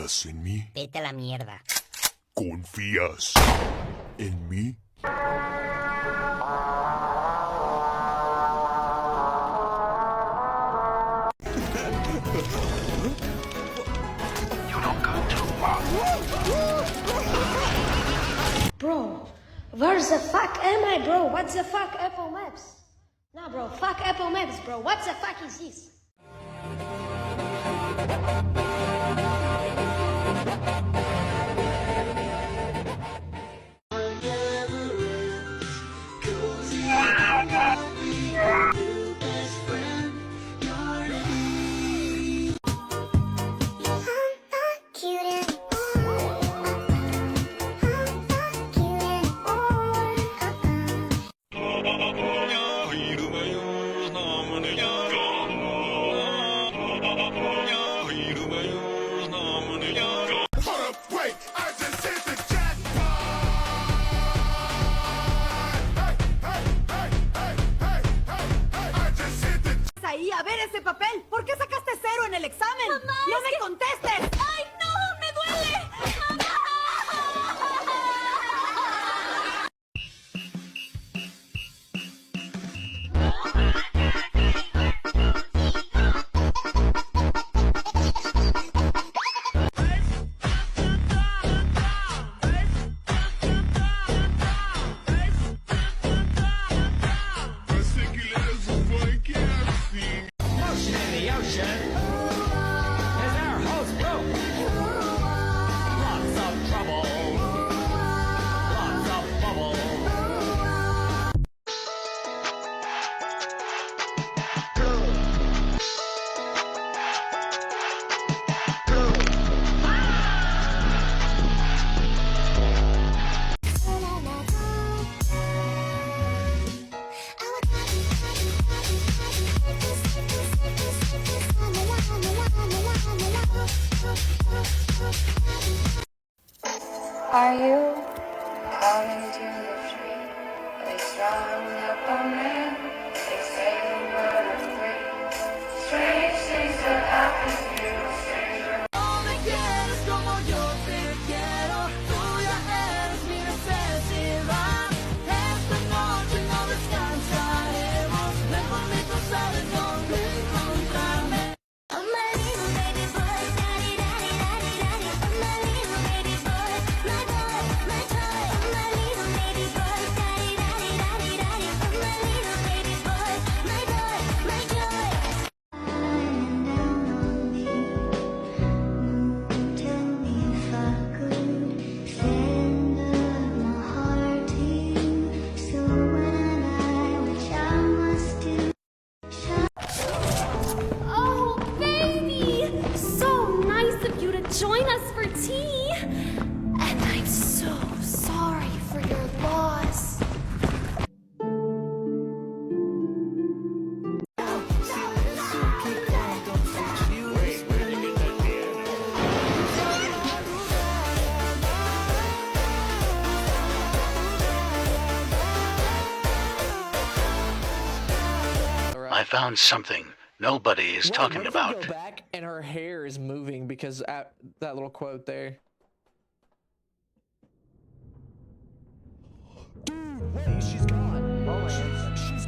¿Confías en mí? Vete a la mierda. ¿Confías en mí? Bro, where the fuck am I, bro? What the fuck, Apple Maps? Nah, bro, fuck Apple Maps, bro. What the fuck is this? Ahí a ver ese papel. ¿Por qué sacaste 0 en el examen? ¡Mamá! ¡No me contestes! ¡Ay, no! ¡Me duele! ¡Mamá! Are you calling to the tree? They strung up a man. They say the word of three. Strange things that happen to a stranger. No me quieres como yo te quiero. Tuya eres mi necesidad. Esta noche no descansaremos. Ven conmigo, sabes dónde encontrarme. I'm a little baby boy, daddy, daddy, daddy, daddy. I'm a little baby boy, my boy, my toy. I'm a little baby boy, daddy, daddy, daddy, daddy. I'm a little baby boy, my boy, my joy. Lying down on me, tell me if I could send my heart to you. So when which I must do. Oh, baby! So nice of you to join us for tea. And I'm so sorry for your loss. I found something nobody is talking What if we about. go back and her hair is moving because at that little quote there. Dude, wait, she's gone. Oh, she's.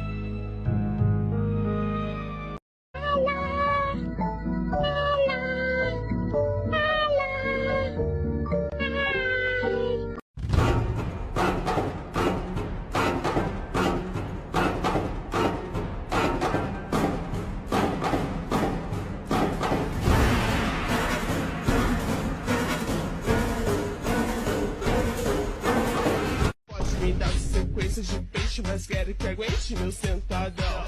Pode me dar sequência de peixe, mas quero que aguente meu sentadão.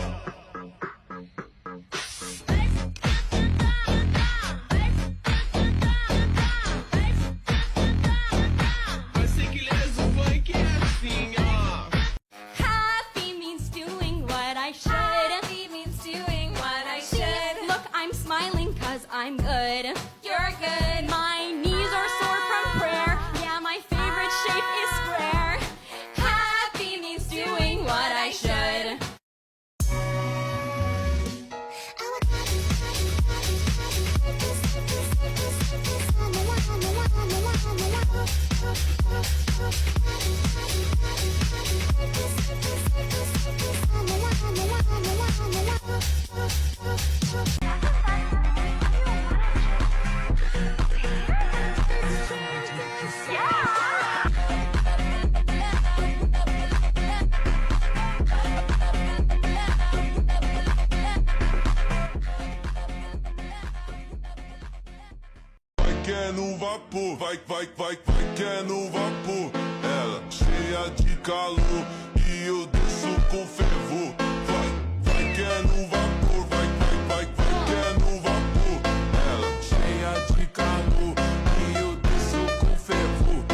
Mas sei que lês o funk é assim, ó. Happy means doing what I should. Happy means doing what I should. Look, I'm smiling cause I'm good. You're good. My knees are sore from prayer. Yeah, my favorite shape is square. Happy means doing what I should. vai que é no vapor. Ela cheia de calor e eu desço com fervor. Vai que é no vapor. Vai que é no vapor. Ela cheia de calor e eu desço com fervor.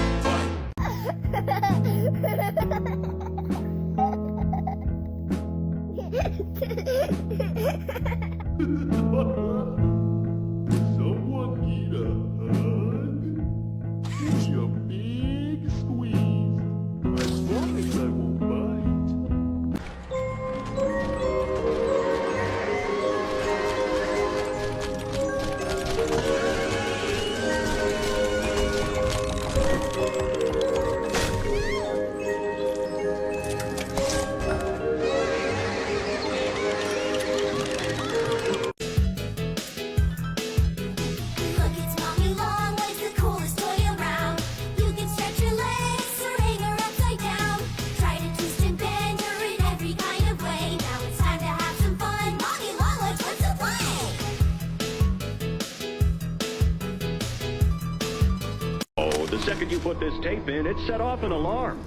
Someone need a hug? Give me a big squeeze. As long as I won't bite. Look, it's Mommy Longlegs, the coolest toy around. You can stretch your legs or hang her upside down. Try to twist and bend her in every kind of way. Now it's time to have some fun. Mommy Longlegs wants to play. Oh, the second you put this tape in, it set off an alarm.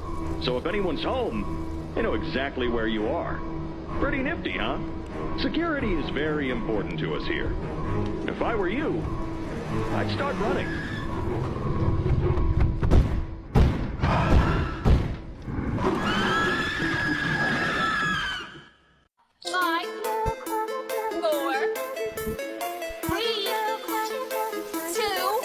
So if anyone's home, they know exactly where you are. Pretty nifty, huh? Security is very important to us here. If I were you, I'd start running. Five, four, three, two.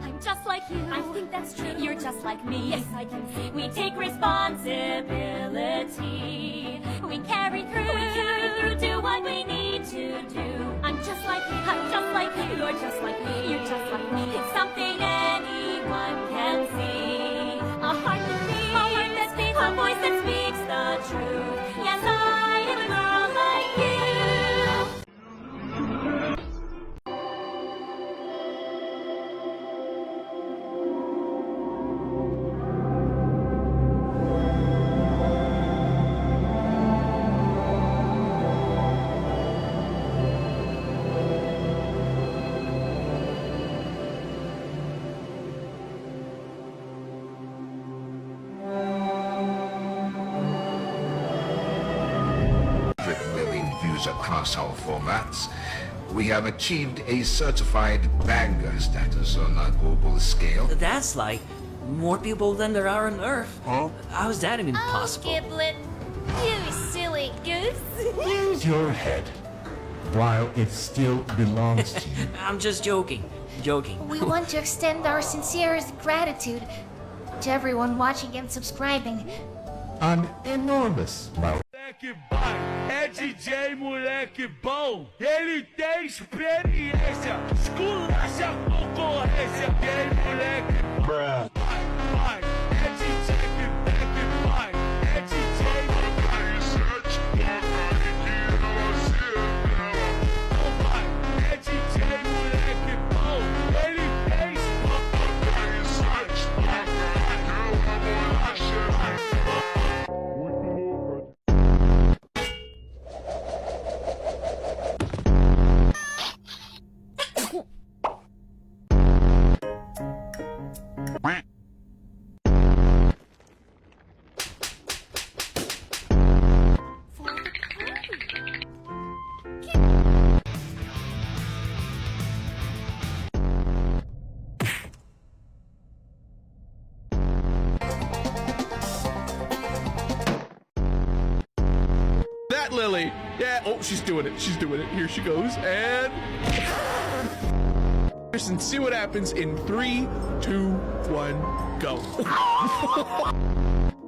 I'm just like you. I think that's true. You're just like me. Yes, I can see. We take responsibility. We carry through, do what we need to do. I'm just like you. I'm just like you. You're just like me. You're just like me. It's something anyone can see. A heart that beats, a voice that speaks the truth. Yes, I am a girl like you. Million views across all formats. We have achieved a certified banger status on a global scale. That's like more people than there are on Earth. Huh? How is that even possible? Giblet, you silly goose. Use your head while it still belongs to you. I'm just joking. Joking. We want to extend our sincerest gratitude to everyone watching and subscribing. An enormous amount. Moleque vai, é DJ moleque bom. Ele tem experiência, esculacha a concorrência. Aquele moleque vai, vai, é DJ que vai, é DJ vai, é DJ moleque bom. Ele tem that Lily. Yeah, oh, she's doing it. She's doing it. Here she goes. And and see what happens in 3, 2, 1, go.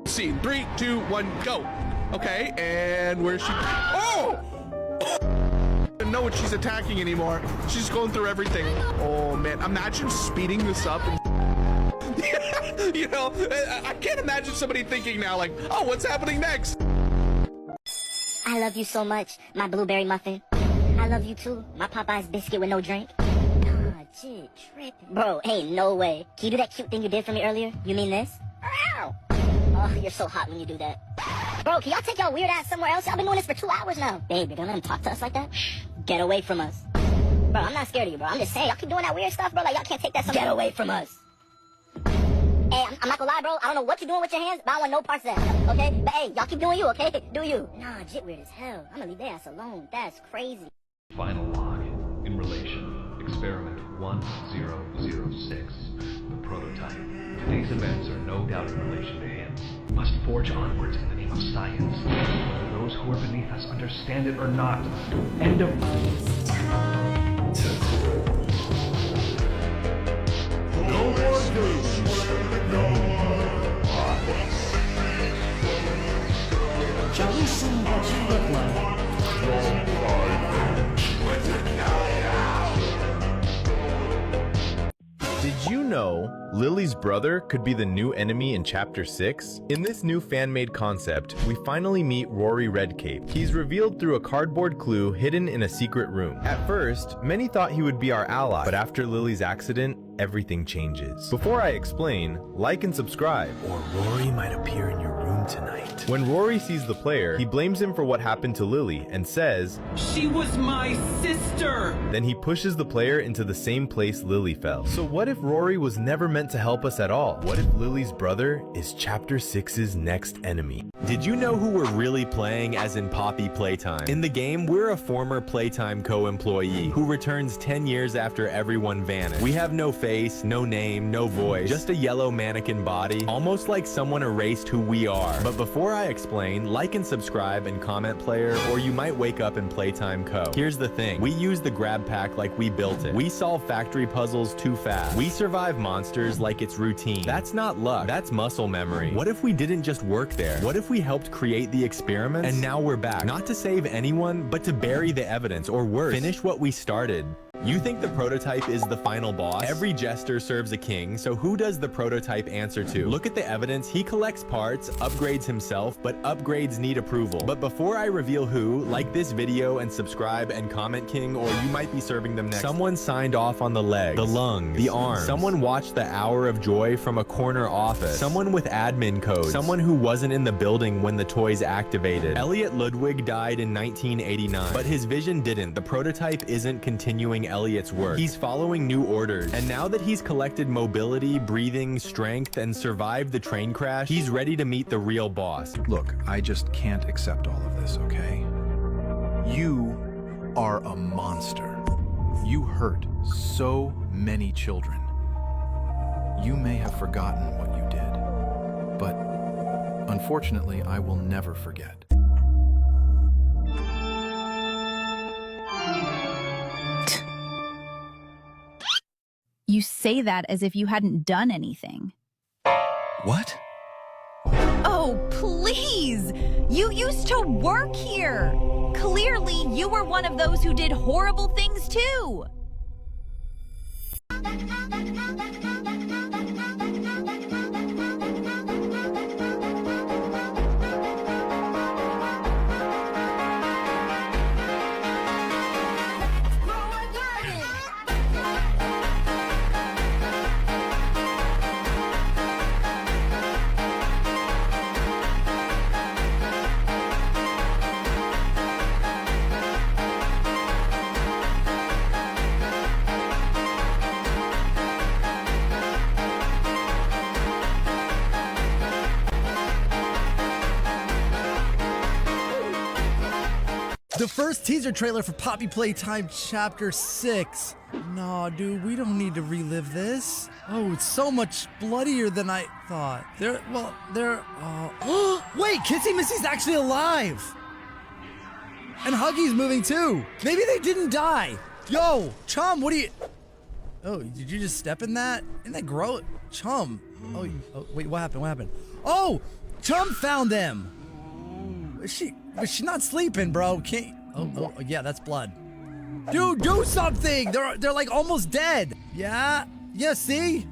Scene 3, 2, 1, go. Okay, and where's she? Oh! I don't know what she's attacking anymore. She's going through everything. Oh man, imagine speeding this up. You know, I can't imagine somebody thinking now like, oh, what's happening next? I love you so much, my blueberry muffin. I love you too, my Popeye's biscuit with no drink. Nah, shit, tripping. Bro, ain't no way. Can you do that cute thing you did for me earlier? You mean this? Ow! Oh, you're so hot when you do that. Bro, can y'all take y'all weird ass somewhere else? Y'all been doing this for 2 hours now. Babe, you're gonna let him talk to us like that? Get away from us. Bro, I'm not scared of you, bro. I'm just saying, y'all keep doing that weird stuff, bro. Like, y'all can't take that somewhere. Get away from us. Hey, I'm not gonna lie, bro. I don't know what you're doing with your hands, but I want no parts of that, okay? But hey, y'all keep doing you, okay? Do you. Nah, jit weird as hell. I'm gonna leave their ass alone. That's crazy. Final log. In relation. Experiment 1006. The prototype. Today's events are no doubt in relation to him. We must forge onwards in the name of science. Whether those who are beneath us understand it or not. End of... No more games. Shall we see what you look like? Did you know Lily's brother could be the new enemy in Chapter 6? In this new fan-made concept, we finally meet Rory Redcape. He's revealed through a cardboard clue hidden in a secret room. At first, many thought he would be our ally, but after Lily's accident, everything changes. Before I explain, like and subscribe, or Rory might appear in your room tonight. When Rory sees the player, he blames him for what happened to Lily and says, "She was my sister!" Then he pushes the player into the same place Lily fell. So what if Rory was never meant to help us at all? What if Lily's brother is Chapter 6's next enemy? Did you know who we're really playing as in Poppy Playtime? In the game, we're a former Playtime Co employee who returns 10 years after everyone vanished. We have no face, no name, no voice, just a yellow mannequin body, almost like someone erased who we are. But before I explain, like and subscribe and comment player, or you might wake up in Playtime Co. Here's the thing, we use the grab pack like we built it. We solve factory puzzles too fast. We survive monsters like it's routine. That's not luck, that's muscle memory. What if we didn't just work there? What if we helped create the experiments and now we're back? Not to save anyone, but to bury the evidence, or worse, finish what we started. You think the prototype is the final boss? Every jester serves a king, so who does the prototype answer to? Look at the evidence. He collects parts, upgrades himself, but upgrades need approval. But before I reveal who, like this video and subscribe and comment king, or you might be serving them next. Someone signed off on the legs, the lungs, the arms. Someone watched the hour of joy from a corner office. Someone with admin codes. Someone who wasn't in the building when the toys activated. Elliot Ludwig died in 1989, but his vision didn't. The prototype isn't continuing Elliot's work. He's following new orders. And now that he's collected mobility, breathing, strength, and survived the train crash, he's ready to meet the real boss. Look, I just can't accept all of this, okay? You are a monster. You hurt so many children. You may have forgotten what you did, but unfortunately, I will never forget. You say that as if you hadn't done anything. What? Oh, please! You used to work here! Clearly, you were one of those who did horrible things too! The first teaser trailer for Poppy Playtime Chapter 6. Nah, dude, we don't need to relive this. Oh, it's so much bloodier than I thought. Wait, Kissy Missy's actually alive! And Huggy's moving too! Maybe they didn't die! Yo, Chum, what are you... Oh, did you just step in that? Isn't that gross? Chum. Oh, wait, what happened? Oh, Chum found them. Is she not sleeping, bro? Can't. Oh, yeah, that's blood. Dude, do something. They're like almost dead. Yeah. See.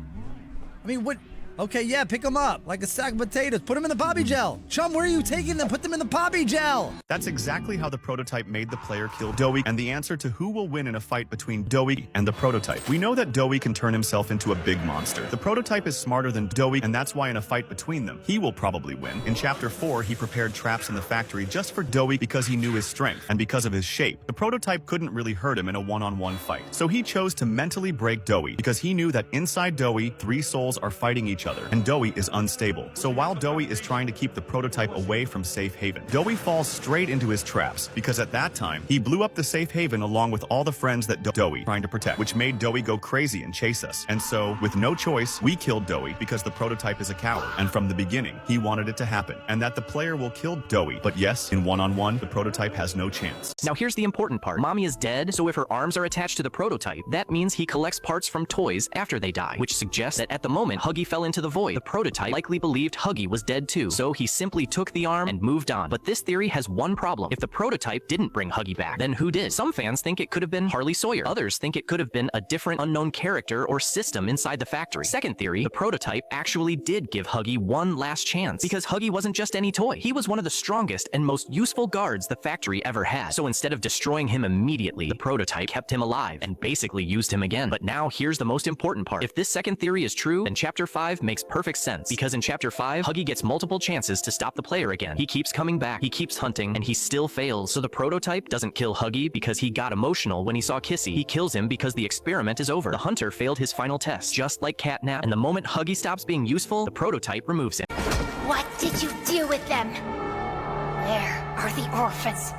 I mean, what? Okay, yeah, pick them up like a sack of potatoes. Put them in the poppy gel. Chum, where are you taking them? Put them in the poppy gel. That's exactly how the prototype made the player kill Doughy, and the answer to who will win in a fight between Doughy and the prototype. We know that Doughy can turn himself into a big monster. The prototype is smarter than Doughy, and that's why in a fight between them, he will probably win. In Chapter 4, he prepared traps in the factory just for Doughy because he knew his strength and because of his shape. The prototype couldn't really hurt him in a one-on-one fight. So he chose to mentally break Doughy because he knew that inside Doughy, 3 souls are fighting each other, and Doughy is unstable. So while Doughy is trying to keep the prototype away from safe haven, Doughy falls straight into his traps because at that time, he blew up the safe haven along with all the friends that Doughy trying to protect, which made Doughy go crazy and chase us. And so, with no choice, we killed Doughy because the prototype is a coward. And from the beginning, he wanted it to happen, and that the player will kill Doughy. But yes, in one-on-one, the prototype has no chance. Now here's the important part. Mommy is dead, so if her arms are attached to the prototype, that means he collects parts from toys after they die, which suggests that at the moment Huggy fell into the void. The prototype likely believed Huggy was dead too, so he simply took the arm and moved on. But this theory has one problem. If the prototype didn't bring Huggy back, then who did? Some fans think it could have been Harley Sawyer. Others think it could have been a different unknown character or system inside the factory. Second theory, the prototype actually did give Huggy one last chance, because Huggy wasn't just any toy. He was one of the strongest and most useful guards the factory ever had. So instead of destroying him immediately, the prototype kept him alive and basically used him again. But now here's the most important part. If this second theory is true, then Chapter 5 makes perfect sense, because in Chapter 5, Huggy gets multiple chances to stop the player again. He keeps coming back, he keeps hunting, and he still fails. So the prototype doesn't kill Huggy because he got emotional when he saw Kissy. He kills him because the experiment is over. The hunter failed his final test, just like Catnap, and the moment Huggy stops being useful, the prototype removes him. What did you do with them? Where are the orphans?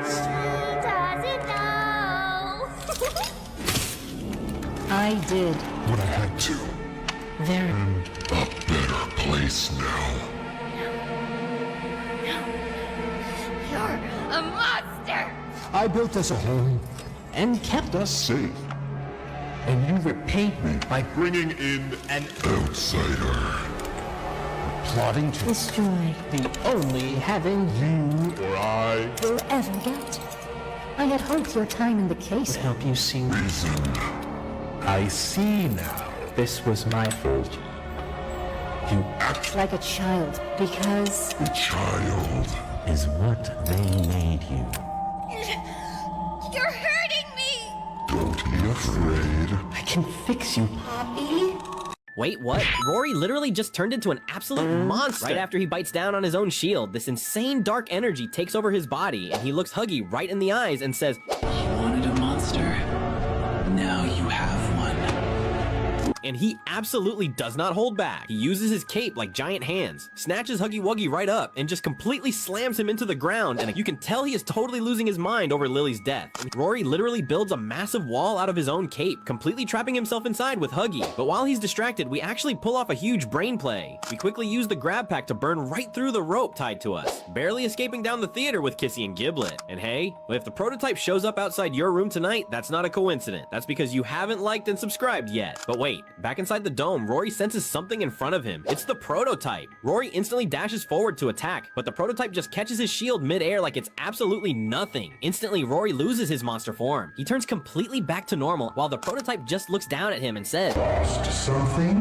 She doesn't know. I did. But I had to. There. A better place now. You're a monster! I built us a home and kept us safe. And you repaid me by Bringing in an outsider. plotting to Destroy the only heaven you Or I will ever get. I had hoped your time in the case would help you see. reason. I see now. This was my fault. You Act Like a child, because a child. is what they made you. You're hurting me! Don't be afraid. I can fix you. Poppy? Wait, what? Rory literally just turned into an absolute monster. Right after he bites down on his own shield, this insane dark energy takes over his body, and he looks Huggy right in the eyes and says, You wanted a monster. Now you have one. and he absolutely does not hold back. He uses his cape like giant hands, snatches Huggy Wuggy right up, and just completely slams him into the ground, and you can tell he is totally losing his mind over Lily's death. Rory literally builds a massive wall out of his own cape, completely trapping himself inside with Huggy. But while he's distracted, we actually pull off a huge brain play. We quickly use the grab pack to burn right through the rope tied to us, barely escaping down the theater with Kissy and Giblet. And hey, if the prototype shows up outside your room tonight, that's not a coincidence. That's because you haven't liked and subscribed yet. But wait, back inside the dome, Rory senses something in front of him. It's the prototype. Rory instantly dashes forward to attack, but the prototype just catches his shield mid-air like it's absolutely nothing. Instantly, Rory loses his monster form. He turns completely back to normal, while the prototype just looks down at him and says, Something?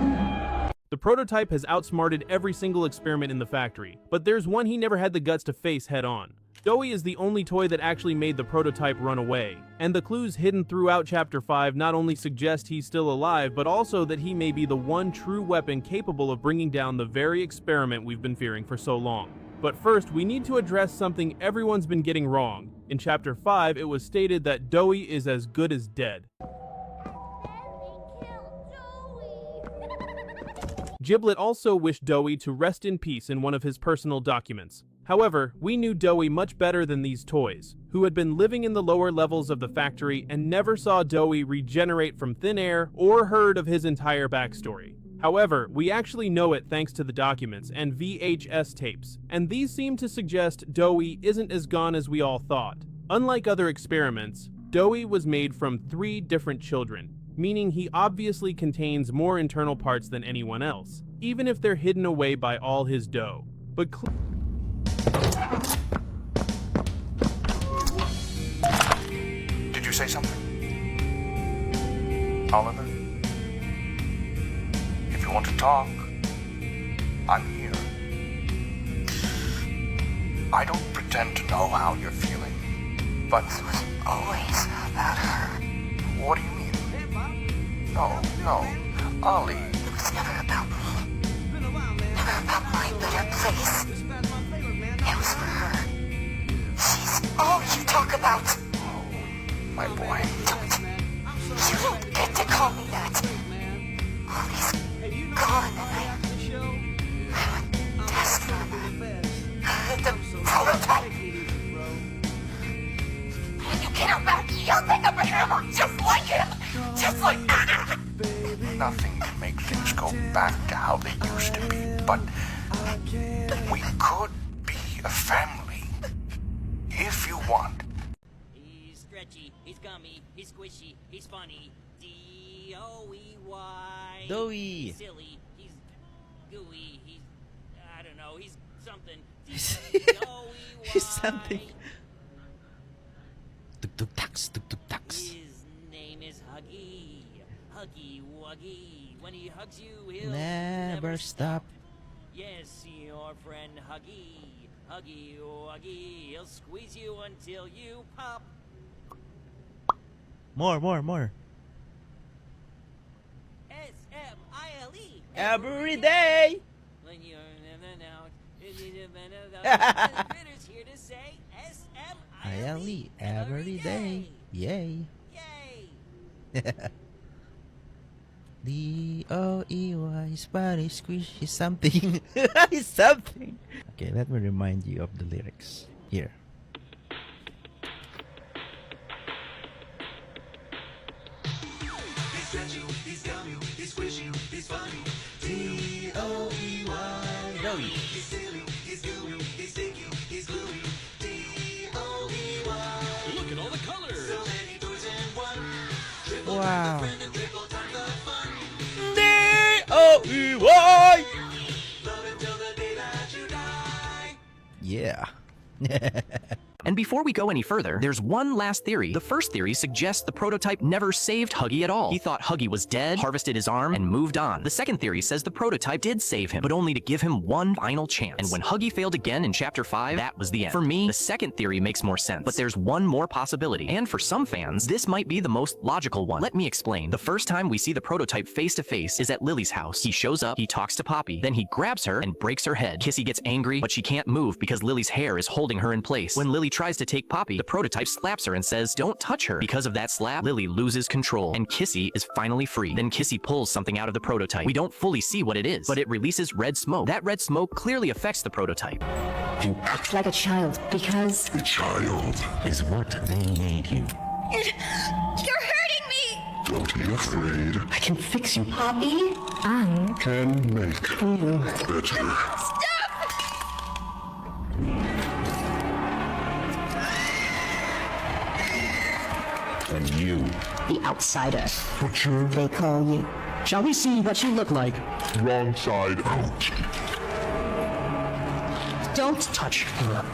The prototype has outsmarted every single experiment in the factory, but there's one he never had the guts to face head-on. Doughy is the only toy that actually made the prototype run away, and the clues hidden throughout Chapter 5 not only suggest he's still alive, but also that he may be the one true weapon capable of bringing down the very experiment we've been fearing for so long. But first, we need to address something everyone's been getting wrong. In Chapter 5, it was stated that Doughy is as good as dead. Giblet also wished Doughy to rest in peace in one of his personal documents. However, we knew Doughy much better than these toys, who had been living in the lower levels of the factory and never saw Doughy regenerate from thin air or heard of his entire backstory. However, we actually know it thanks to the documents and VHS tapes, and these seem to suggest Doughy isn't as gone as we all thought. Unlike other experiments, Doughy was made from 3 different children, meaning he obviously contains more internal parts than anyone else. even if they're hidden away by all his dough. But Did you say something? Oliver? If you want to talk, I'm here. I don't pretend to know how you're feeling, but it was always about her. What do you mean? No, Ollie. It was never about me. Never about my better place. It was for her. She's all you talk about. Oh, my boy. You don't get to call me that. Ollie's gone and I went test for the prototype. When you get around, you'll think of a hammer just like him. Just like... Nothing can make things go back to how they used to be, but we could be a family. If you want. He's stretchy, he's gummy, he's squishy, he's funny. D-O-E-Y. Doughy. He's silly, he's gooey, he's... I don't know, he's something. D-O-E-Y. He's something. Tuk-tuk-tux, tuk-tuk-tux. His name is Huggy. Huggy Wuggy. When he hugs you, he'll Never stop. Yes, your friend Huggy. Huggy Wuggy. He'll squeeze you until you pop. More. S-M-I-L-E. Every day. When you're critters here to say S-M-I-L-E. Every day. Yay. D-O-E-Y, Spanish squishy something. It's something. Okay, let me remind you of the lyrics. Here. He's stretchy, he's gummy, he's squishy, he's funny. D-O-E-Y. Doughy. He's silly, he's gooey, he's sticky, he's gluey. D-O-E-Y. Look at all the colors. So many toys in one. Triple Wow. friend and triple time the fun. D-O-E-Y. Love until the day that you die. Yeah. And before we go any further, there's one last theory. The first theory suggests the prototype never saved Huggy at all. He thought Huggy was dead, harvested his arm, and moved on. The second theory says the prototype did save him, but only to give him one final chance. And when Huggy failed again in Chapter 5, that was the end. For me, the second theory makes more sense, but there's one more possibility. And for some fans, this might be the most logical one. Let me explain. The first time we see the prototype face to face is at Lily's house. He shows up, he talks to Poppy, then he grabs her and breaks her head. Kissy gets angry, but she can't move because Lily's hair is holding her in place. When Lily tries to take Poppy, the prototype slaps her and says, "Don't touch her." Because of that slap, Lily loses control, and Kissy is finally free. Then Kissy pulls something out of the prototype. We don't fully see what it is, but it releases red smoke. That red smoke clearly affects the prototype. You act like a child because... The child is what they made you. You're hurting me! Don't be afraid. I can fix you. Poppy? I Can make you better. And you, the outsider. Butcher. They call you. Shall we see what you look like? Wrong side out. Don't touch her.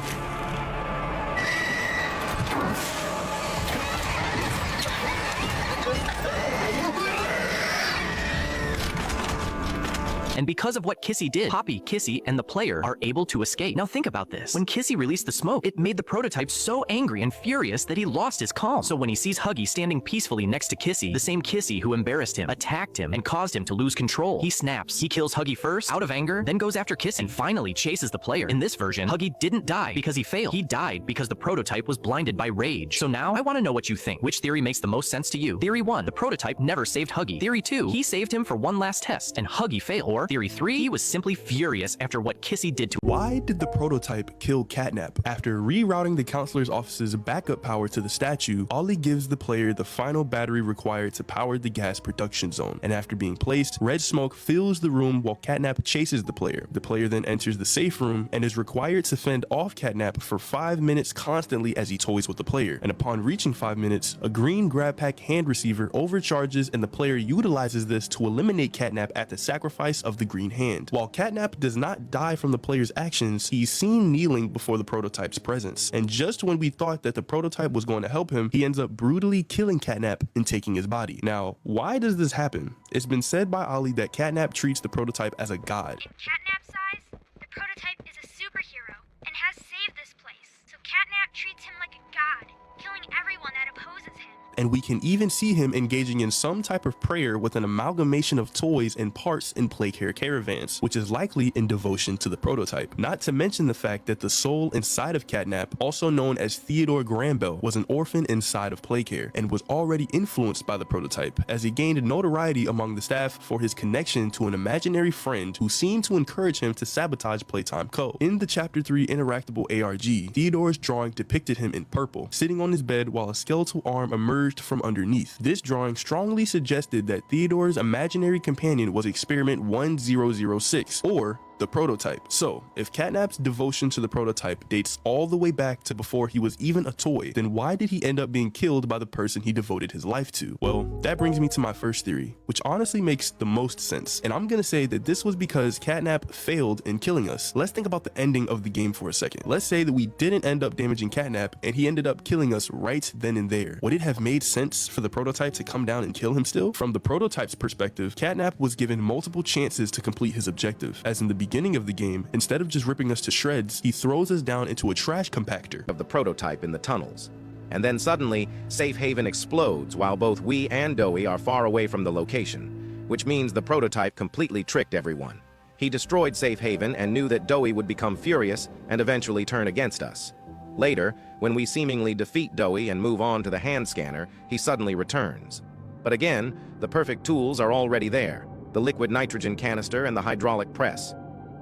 And because of what Kissy did, Poppy, Kissy, and the player are able to escape. Now think about this. When Kissy released the smoke, it made the prototype so angry and furious that he lost his calm. So when he sees Huggy standing peacefully next to Kissy, the same Kissy who embarrassed him, attacked him, and caused him to lose control, he snaps. He kills Huggy first, out of anger, then goes after Kissy, and finally chases the player. In this version, Huggy didn't die because he failed. He died because the prototype was blinded by rage. So now, I want to know what you think. Which theory makes the most sense to you? Theory 1, the prototype never saved Huggy. Theory 2, he saved him for one last test, and Huggy failed. Or Theory 3, he was simply furious after what Kissy did to him. Why did the prototype kill Catnap? After rerouting the counselor's office's backup power to the statue, Ollie gives the player the final battery required to power the gas production zone, and after being placed, red smoke fills the room while Catnap chases the player. The player then enters the safe room and is required to fend off Catnap for 5 minutes constantly as he toys with the player, and upon reaching 5 minutes, a green grab pack hand receiver overcharges and the player utilizes this to eliminate Catnap at the sacrifice of the green hand. While Catnap does not die from the player's actions, he's seen kneeling before the prototype's presence. And just when we thought that the prototype was going to help him, he ends up brutally killing Catnap and taking his body. Now, why does this happen? It's been said by Ollie that Catnap treats the prototype as a god. In Catnap's eyes, the prototype is a superhero and has saved this place. So Catnap treats him like a god, killing everyone that opposes him. And we can even see him engaging in some type of prayer with an amalgamation of toys and parts in Playcare caravans, which is likely in devotion to the prototype. Not to mention the fact that the soul inside of Catnap, also known as Theodore Granbell, was an orphan inside of Playcare and was already influenced by the prototype, as he gained notoriety among the staff for his connection to an imaginary friend who seemed to encourage him to sabotage Playtime Co. In the Chapter 3 interactable ARG, Theodore's drawing depicted him in purple, sitting on his bed while a skeletal arm emerged from underneath. This drawing strongly suggested that Theodore's imaginary companion was Experiment 1006, or the prototype. So, if Catnap's devotion to the prototype dates all the way back to before he was even a toy, then why did he end up being killed by the person he devoted his life to? Well, that brings me to my first theory, which honestly makes the most sense. And I'm gonna say that this was because Catnap failed in killing us. Let's think about the ending of the game for a second. Let's say that we didn't end up damaging Catnap and he ended up killing us right then and there. Would it have made sense for the prototype to come down and kill him still? From the prototype's perspective, Catnap was given multiple chances to complete his objective, as in the beginning of the game, instead of just ripping us to shreds, he throws us down into a trash compactor of the prototype in the tunnels. And then suddenly, Safe Haven explodes while both we and Dowie are far away from the location, which means the prototype completely tricked everyone. He destroyed Safe Haven and knew that Dowie would become furious and eventually turn against us. Later, when we seemingly defeat Dowie and move on to the hand scanner, he suddenly returns. But again, the perfect tools are already there: the liquid nitrogen canister and the hydraulic press.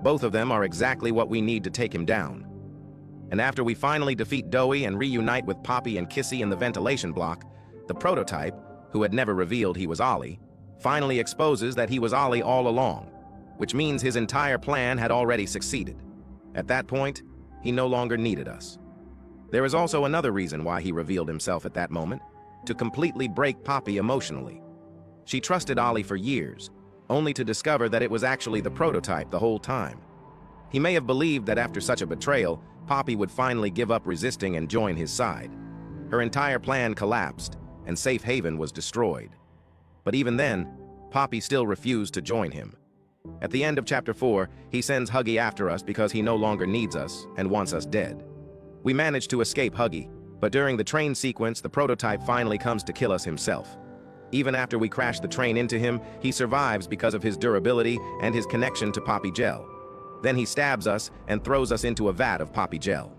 Both of them are exactly what we need to take him down. And after we finally defeat Dowie and reunite with Poppy and Kissy in the ventilation block, the prototype, who had never revealed he was Ollie, finally exposes that he was Ollie all along, which means his entire plan had already succeeded. At that point, he no longer needed us. There is also another reason why he revealed himself at that moment: to completely break Poppy emotionally. She trusted Ollie for years, only to discover that it was actually the prototype the whole time. He may have believed that after such a betrayal, Poppy would finally give up resisting and join his side. Her entire plan collapsed, and Safe Haven was destroyed. But even then, Poppy still refused to join him. At the end of Chapter 4, he sends Huggy after us because he no longer needs us and wants us dead. We managed to escape Huggy, but during the train sequence, the prototype finally comes to kill us himself. Even after we crash the train into him, he survives because of his durability and his connection to Poppy Gel. Then he stabs us and throws us into a vat of Poppy Gel.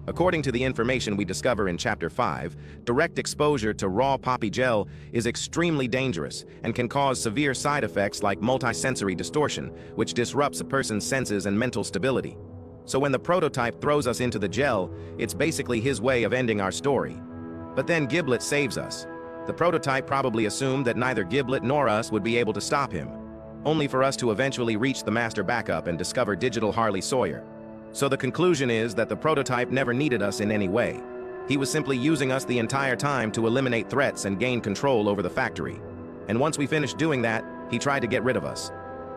According to the information we discover in Chapter 5, direct exposure to raw Poppy Gel is extremely dangerous and can cause severe side effects like multisensory distortion, which disrupts a person's senses and mental stability. So when the prototype throws us into the gel, it's basically his way of ending our story. But then Giblet saves us. The prototype probably assumed that neither Giblet nor us would be able to stop him, only for us to eventually reach the master backup and discover digital Harley Sawyer. So the conclusion is that the prototype never needed us in any way. He was simply using us the entire time to eliminate threats and gain control over the factory. And once we finished doing that, he tried to get rid of us.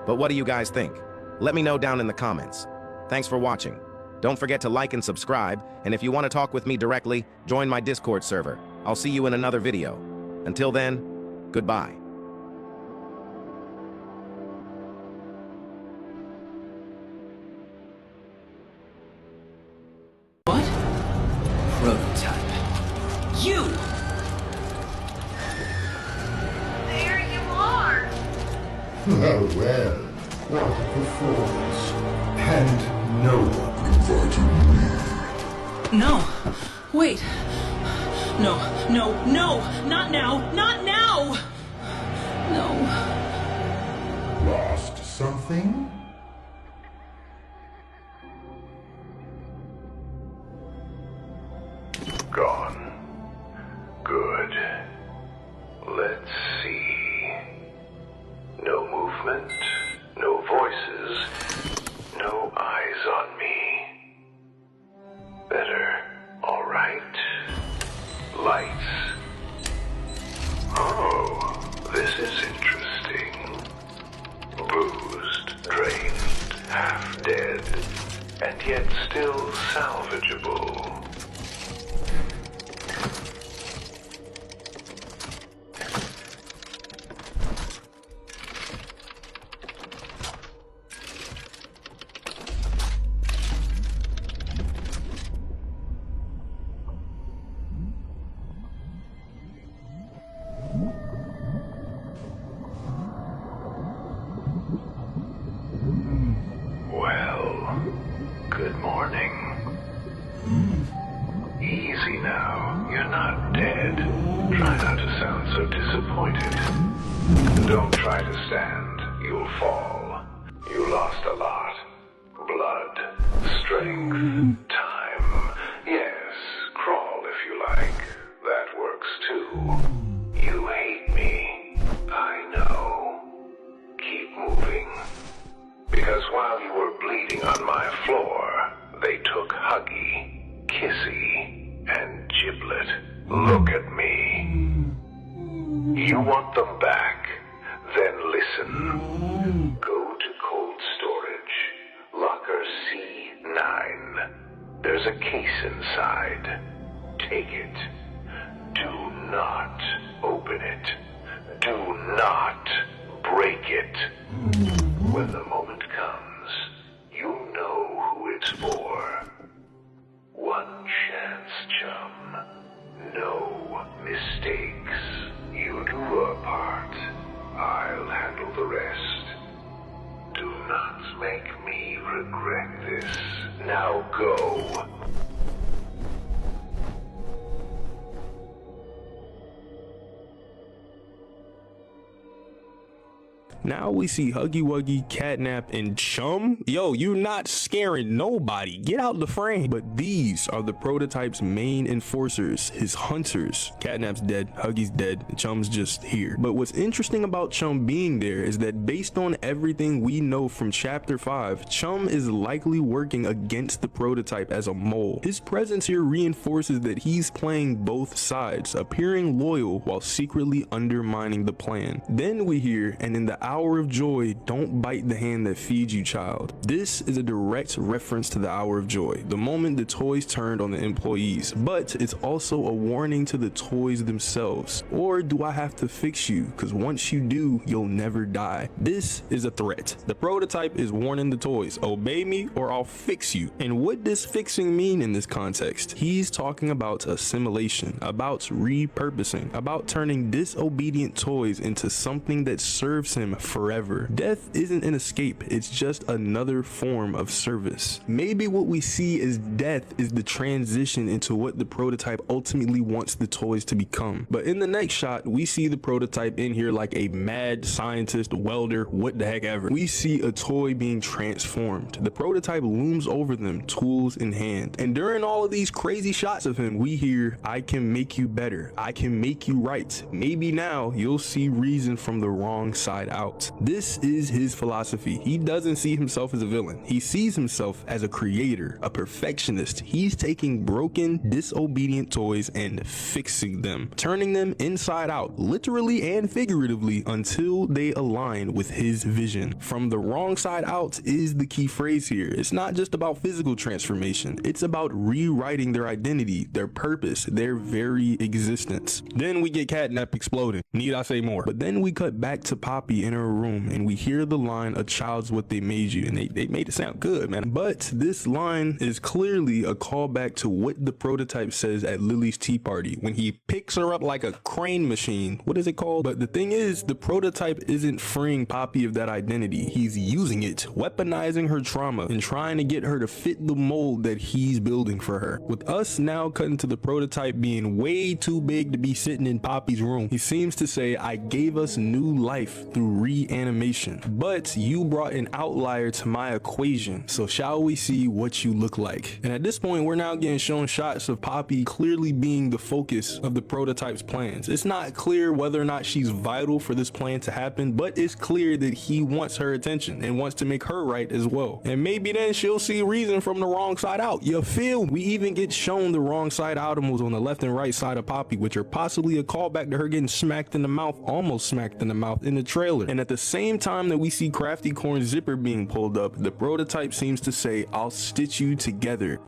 But what do you guys think? Let me know down in the comments. Thanks for watching. Don't forget to like and subscribe, and if you want to talk with me directly, join my Discord server. I'll see you in another video. Until then, goodbye. What? Prototype. You! There you are! Oh well, what a performance. And no one invited me. No! Wait! No, no, no! Not now! Not now! No. Lost something? Gone. Good. Let's see. No movement, no voices, no eyes on me. Better. All right. Lights. Oh, this is interesting. Boozed. and yet still salvageable. Well, good morning. Easy now, you're not dead. Try not to sound so disappointed. Don't try to stand, you'll fall. You lost a lot. Blood, strength, time. Yes, crawl if you like. That works too. You hate me. I know. Keep moving. Because while you were bleeding on my floor, they took Huggy, Kissy, and Giblet. Look at me. You want them back? Then listen. Go to cold storage, locker C9. There's a case inside. Take it. Do not open it. Do not break it. When the moment comes, you know who it's for. One chance, chum. No mistakes. You do your part. I'll handle the rest. Do not make me regret this. Now go. Now we see Huggy Wuggy, Catnap, and Chum. Yo, you not scaring nobody. Get out the frame. But these are the prototype's main enforcers, his hunters. Catnap's dead, Huggy's dead, and Chum's just here. But what's interesting about Chum being there is that based on everything we know from Chapter 5, Chum is likely working against the prototype as a mole. His presence here reinforces that he's playing both sides, appearing loyal while secretly undermining the plan. Then we hear, and in the hour of joy, don't bite the hand that feeds you, child. This is a direct reference to the hour of joy, the moment the toys turned on the employees, but it's also a warning to the toys themselves. Or do I have to fix you? Because once you do, you'll never die. This is a threat. The prototype is warning the toys, obey me or I'll fix you. And what does fixing mean in this context? He's talking about assimilation, about repurposing, about turning disobedient toys into something that serves him forever. Death isn't an escape, it's just another form of service. Maybe what we see as death is the transition into what the prototype ultimately wants the toys to become. But in the next shot, we see the prototype in here like a mad scientist, welder, what the heck ever. We see a toy being transformed. The prototype looms over them, tools in hand. And during all of these crazy shots of him, we hear, I can make you better. I can make you right. Maybe now you'll see reason from the wrong side out. This is his philosophy. He doesn't see himself as a villain. He sees himself as a creator, a perfectionist. He's taking broken, disobedient toys and fixing them, turning them inside out, literally and figuratively, until they align with his vision. From the wrong side out is the key phrase here. It's not just about physical transformation. It's about rewriting their identity, their purpose, their very existence. Then we get Catnap exploding. Need I say more? But then we cut back to Poppy in her room and we hear the line, a child's what they made you, and they made it sound good, man. But this line is clearly a callback to what the prototype says at Lily's tea party when he picks her up like a crane machine. What is it called? But the thing is, the prototype isn't freeing Poppy of that identity. He's using it, weaponizing her trauma and trying to get her to fit the mold that he's building for her. With us now cutting to the prototype being way too big to be sitting in Poppy's room, he seems to say, I gave us new life through reanimation, but you brought an outlier to my equation, so shall we see what you look like? And at this point, we're now getting shown shots of Poppy clearly being the focus of the prototype's plans. It's not clear whether or not she's vital for this plan to happen, but it's clear that he wants her attention and wants to make her right as well. And maybe then she'll see reason from the wrong side out. You feel? We even get shown the wrong side animals on the left and right side of Poppy, which are possibly a callback to her getting smacked in the mouth, almost smacked in the mouth in the trailer. And And at the same time that we see Crafty Corn's zipper being pulled up, the prototype seems to say, "I'll stitch you together."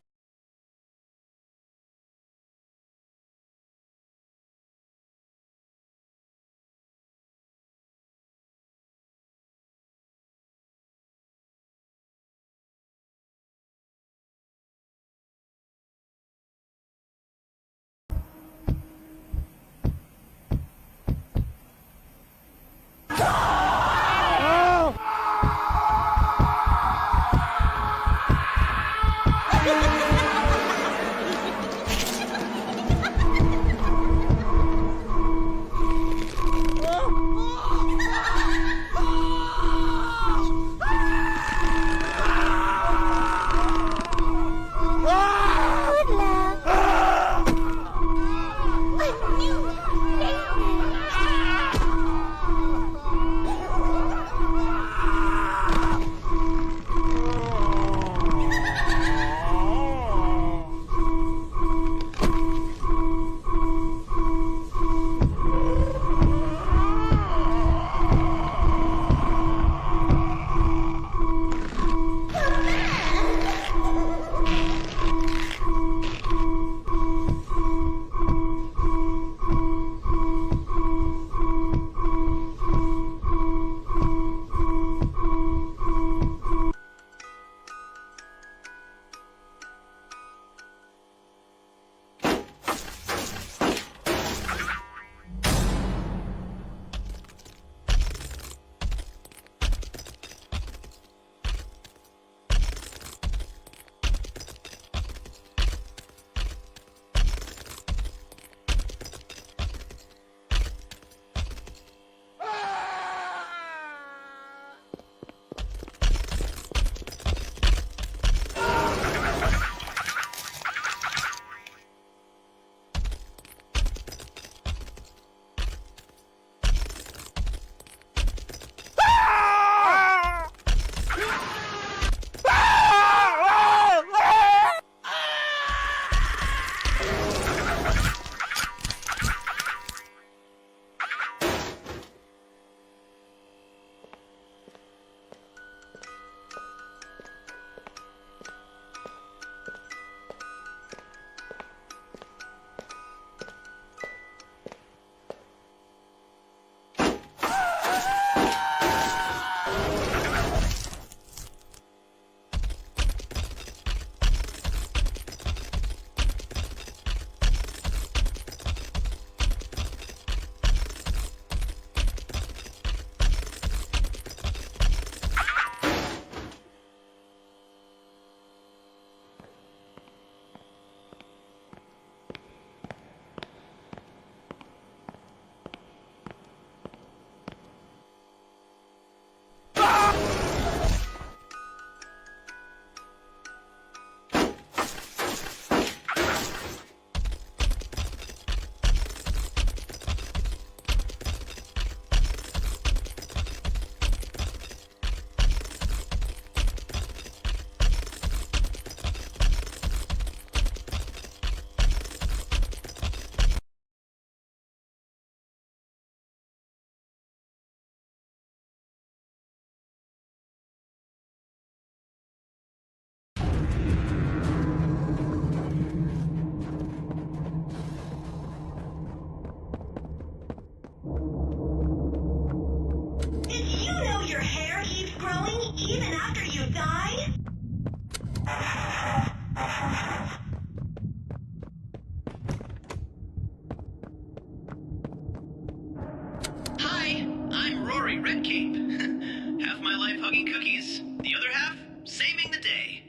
Hi, I'm Rory Redcape. Half my life hugging cookies, the other half saving the day.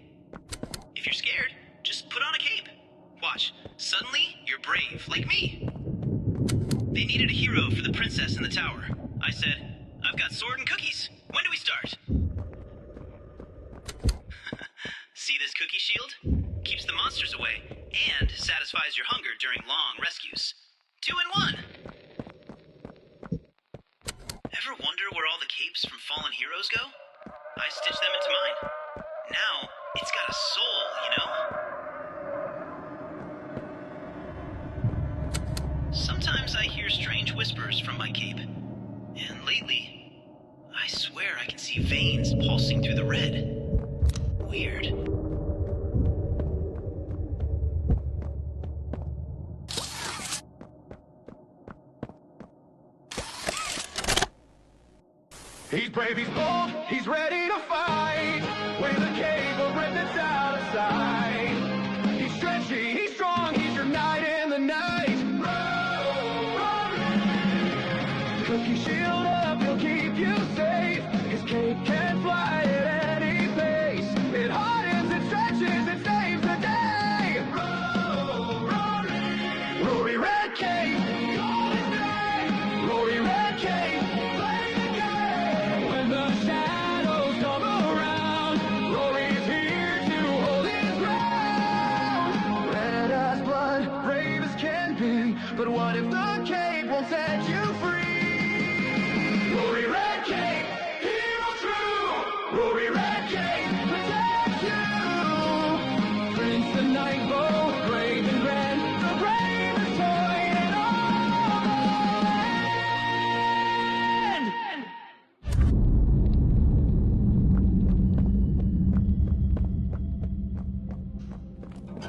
If you're scared, just put on a cape. Watch, suddenly you're brave, like me. They needed a hero for the princess in the tower. I said, I've got sword and cookies. When do we start? See this cookie shield? Keeps the monsters away and satisfies your hunger during long rescues. 2 in 1. Ever wonder where all the capes from fallen heroes go? I stitched them into mine. Now, it's got a soul, you know? Sometimes I hear strange whispers from my cape. And lately, swear I can see veins pulsing through the red. Weird. He's brave, he's bold, he's ready to fight. With a cable grip that's out of sight. He's stretchy, he's strong, he's your knight in the night. Cookie shield up, he'll keep you safe. His cape can fly at any pace. It hardens, it stretches, it saves the day. Rory Red Cape, Rory Red Cape. When the shadows come around, Rory's here to hold his ground. Red as blood, brave as can be. But what if the cape won't set you free? Rory Red Cape, hero true. Rory Red Cape, protect you. Prince the Nightbow, brave and grand, the bravest toy in all the land.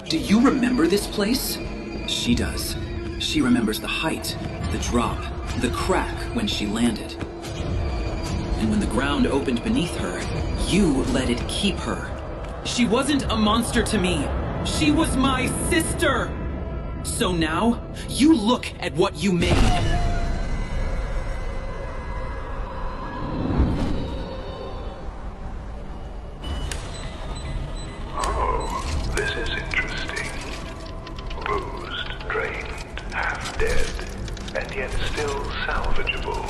Do you remember this place? She does. She remembers the height, the drop, the crack when she landed. And when the ground opened beneath her, you let it keep her. She wasn't a monster to me. She was my sister. So now, you look at what you made. Oh, this is interesting. Bruised, drained, half dead, and yet still salvageable.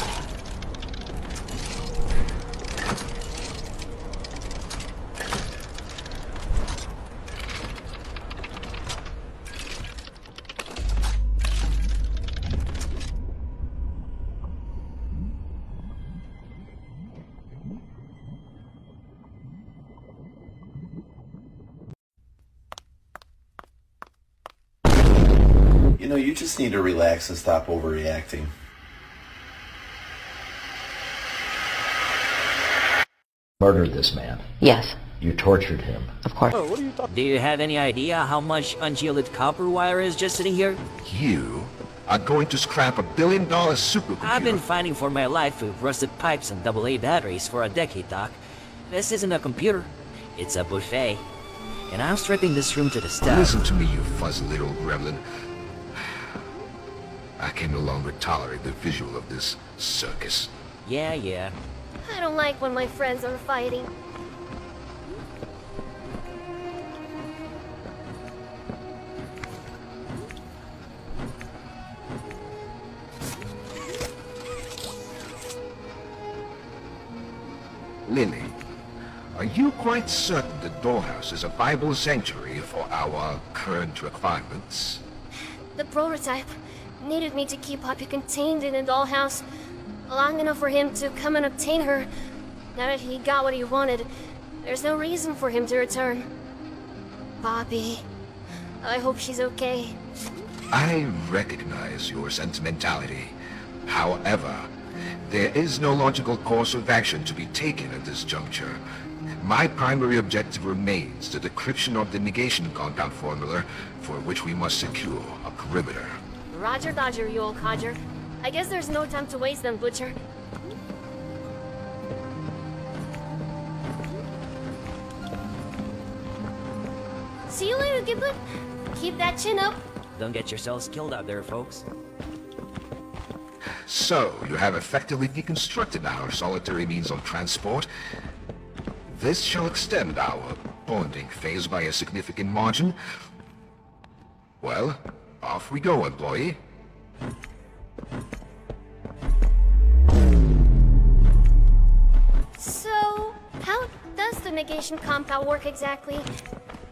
You know, you just need to relax and stop overreacting. Murdered this man. Yes. You tortured him. Of course. Do you have any idea how much unshielded copper wire is just sitting here? You are going to scrap $1 billion supercomputer. I've been fighting for my life with rusted pipes and AA batteries for a decade, Doc. This isn't a computer. It's a buffet. And I'm stripping this room to the stuff. Listen to me, you fuzzy little gremlin. I can no longer tolerate the visual of this circus. Yeah. I don't like when my friends are fighting. Lily, are you quite certain the dollhouse is a viable sanctuary for our current requirements? The prototype needed me to keep Poppy contained in a dollhouse long enough for him to come and obtain her. Now that he got what he wanted, there's no reason for him to return. Poppy, I hope she's okay. I recognize your sentimentality. However, there is no logical course of action to be taken at this juncture. My primary objective remains the decryption of the negation compound formula, for which we must secure a perimeter. Roger Dodger, you old codger. I guess there's no time to waste then, Butcher. See you later, Giblet. Keep that chin up. Don't get yourselves killed out there, folks. So, you have effectively deconstructed our solitary means of transport. This shall extend our bonding phase by a significant margin. Well, off we go, employee. So, how does the negation compound work exactly?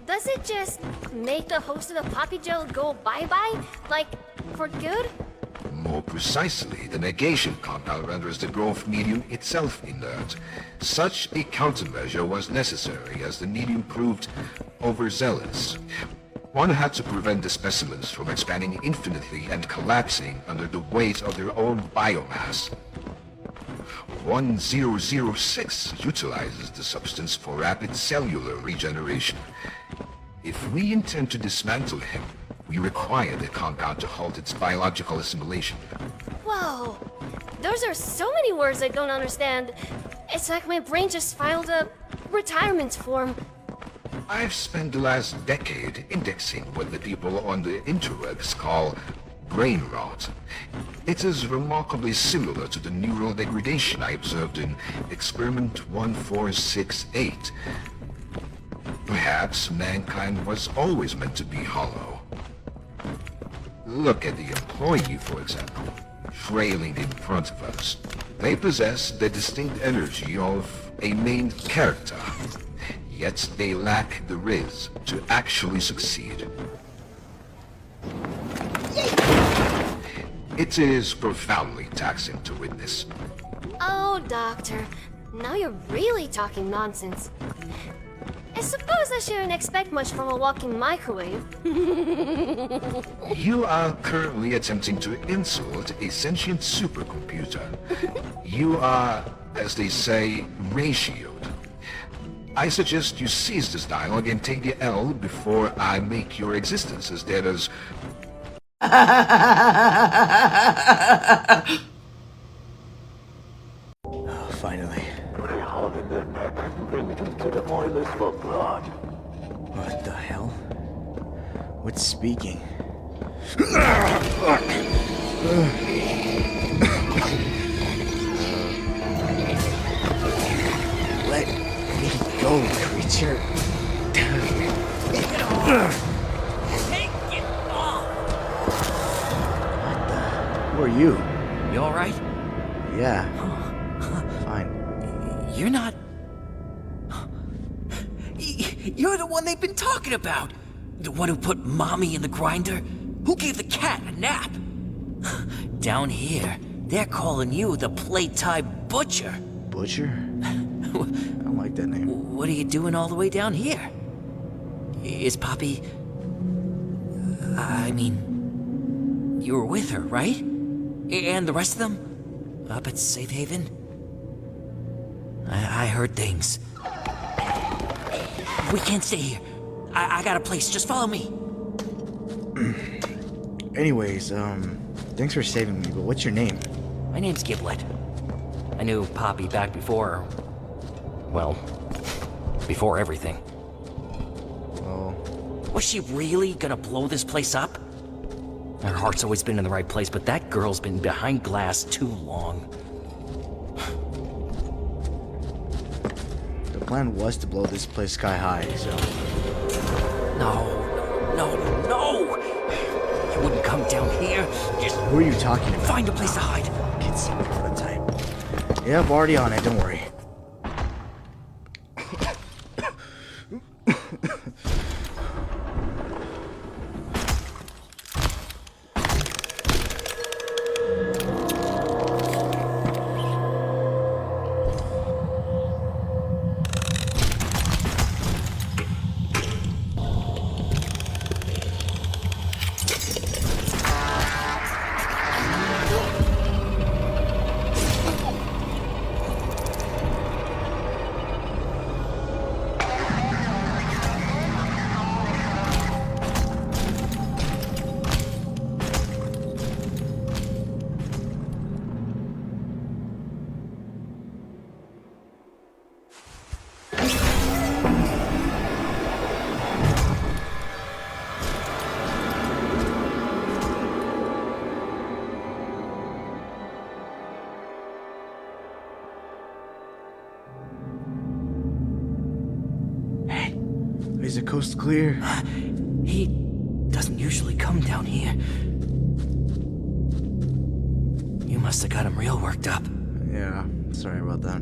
Does it just make the host of the poppy gel go bye-bye? Like, for good? More precisely, the negation compound renders the growth medium itself inert. Such a countermeasure was necessary as the medium proved overzealous. One had to prevent the specimens from expanding infinitely and collapsing under the weight of their own biomass. 1006 utilizes the substance for rapid cellular regeneration. If we intend to dismantle him, we require the compound to halt its biological assimilation. Whoa! Those are so many words I don't understand. It's like my brain just filed a retirement form. I've spent the last decade indexing what the people on the interwebs call brain rot. It is remarkably similar to the neural degradation I observed in experiment 1468. Perhaps mankind was always meant to be hollow. Look at the employee, for example, trailing in front of us. They possess the distinct energy of a main character, yet they lack the riz to actually succeed. It is profoundly taxing to witness. Oh, Doctor. Now you're really talking nonsense. I suppose I shouldn't expect much from a walking microwave. You are currently attempting to insult a sentient supercomputer. You are, as they say, ratioed. I suggest you cease this dialogue and take the L before I make your existence as dead as... Oh, finally. Put a hole in their neck and bring them to the boilers for blood. What the hell? What's speaking? Let me go, creature. Take it off! Take it off! Who are you? You alright? Yeah. Fine. You're not... You're the one they've been talking about! The one who put Mommy in the grinder? Who gave the cat a nap? Down here, they're calling you the Playtime Butcher. Butcher? I don't like that name. What are you doing all the way down here? Is Poppy... I mean... You were with her, right? And the rest of them? Up at Safe Haven? I heard things. We can't stay here. I got a place. Just follow me. Anyways, thanks for saving me, but what's your name? My name's Giblet. I knew Poppy back before... Well, before everything. Oh. Was she really gonna blow this place up? Her heart's always been in the right place, but that girl's been behind glass too long. The plan was to blow this place sky high, so... No. You wouldn't come down here. Just... Who are you talking about? Find a place to hide. Get some prototype. Yep, already on it, don't worry. Is the coast clear? He doesn't usually come down here. You must have got him real worked up. Yeah, sorry about that.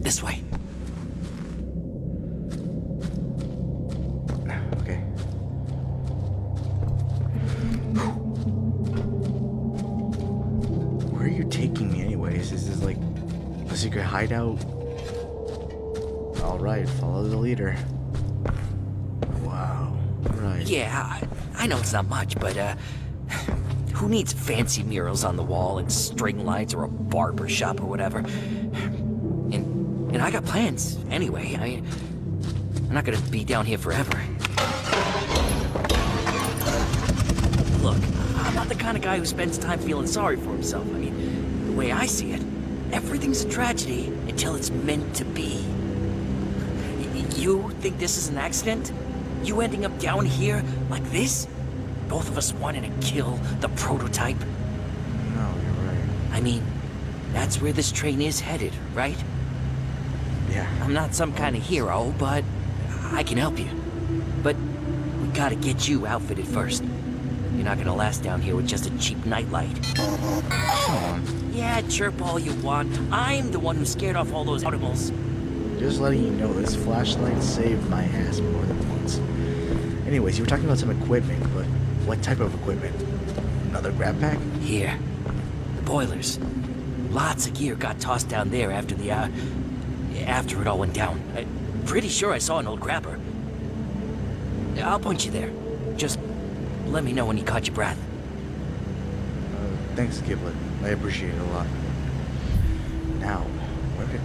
This way. Okay. Where are you taking me anyways? Is this like a secret hideout? Alright, follow the leader. Wow. Right. Yeah, I know it's not much, but, Who needs fancy murals on the wall and string lights or a barber shop or whatever? And I got plans anyway. I'm not gonna be down here forever. Look, I'm not the kind of guy who spends time feeling sorry for himself. I mean, the way I see it, everything's a tragedy until it's meant to be. You think this is an accident? You ending up down here like this? Both of us wanting to kill the prototype? No, you're right. I mean, that's where this train is headed, right? Yeah. I'm not some kind of hero, but I can help you. But we gotta get you outfitted first. You're not gonna last down here with just a cheap nightlight. Come on. Yeah, chirp all you want. I'm the one who scared off all those animals. Just letting you know, this flashlight saved my ass more than once. Anyways, you were talking about some equipment, but what type of equipment? Another grab pack? Here. The boilers. Lots of gear got tossed down there after after it all went down. Pretty sure I saw an old grabber. I'll point you there. Just let me know when you caught your breath. Thanks, Giblet. I appreciate it a lot. Now, where could